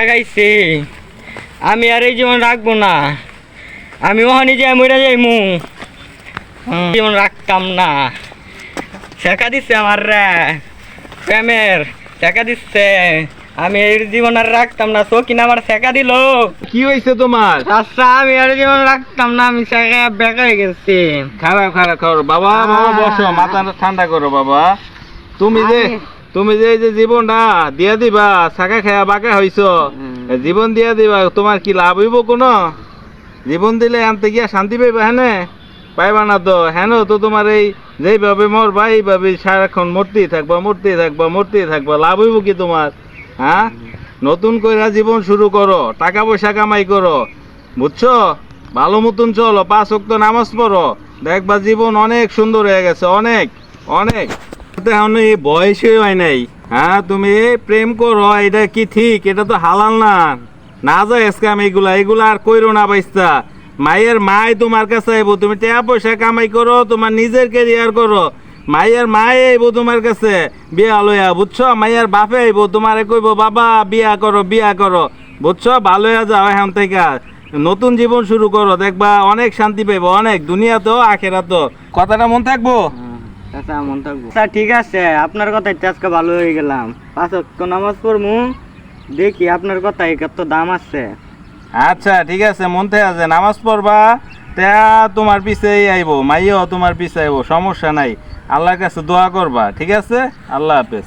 লাগাইছি আমি আর এই জীবন রাখবো না। আমি ওখানে যাই মরে যাইমু, জীবন রাখতাম না। শেখা দিচ্ছে আমার রে প্রেমের, শেখা দিচ্ছে। আমি এই জীবন আর রাখতাম না, কিনা আমার শেখা দিল। কি হয়েছে তোমার? আচ্ছা আমি আর জীবন রাখতাম না, আমি শেখা বেকা হয়ে গেছি। খারাপ খারাপ খারাপ বাবা, বাবা বসো, মাথা ঠান্ডা করো বাবা। তুমি যে এই যে জীবনটা দিয়া দিবা, শাখা খায়া বাঁকা হইছো, জীবন দিয়া দিবা, তোমার কি লাভ হইব কোনো? জীবন দিলে আনতে গিয়া শান্তি পাইবা? পাইবা না তো। তো তোমার এই যেইভাবে মরবা এইভাবে সারাক্ষণ মরতেই থাকবা, লাভ হইব কি তোমার? নতুন কইরা জীবন শুরু করো, টাকা পয়সা কামাই করো, বুঝছো? ভালো মতন চলো, 5 ওয়াক্ত নামাজ পড়ো, দেখবা জীবন অনেক সুন্দর হয়ে গেছে, অনেক অনেক। এখন এই বয়সে হয় নাই। তুমি প্রেম করো, এটা কি ঠিক? এটা তো হালাল না, না যায় স্ক্যাম। এগুলা আর কইরো না বাইস্তা। মায়ের মাই তোমার কাছে আইবো, তুমি টাকা পয়সা কামাই করো, তোমার নিজের ক্যারিয়ার করো। মায়ের মাই আইবো তোমার কাছে বিয়া লইয়া, বুঝছো? মায়ের বাপে আইবো, তোমারে কইবো বাবা বিয়া করো, বুঝছো? ভালো হয়ে যাও এখন থেকে, নতুন জীবন শুরু করো, দেখবা অনেক শান্তি পাইবো, অনেক, দুনিয়াতেও আখেরাতেও। কথাটা মন থাকবো? আচ্ছা মন থাকবো। আচ্ছা ঠিক আছে, আপনার কথাই আজকে ভালো হয়ে গেলাম। 5 ওয়াক্ত নামাজ পড়মু, দেখি আপনার কথাই কত দাম আছে। আচ্ছা ঠিক আছে, মন থেকে আছে, নামাজ পড়বা, তা তোমার পিছেই আইবো, মাইও তোমার পিছে আইবো, সমস্যা নাই। আল্লাহর কাছে দোয়া করবা, ঠিক আছে? আল্লাহ হাফেজ।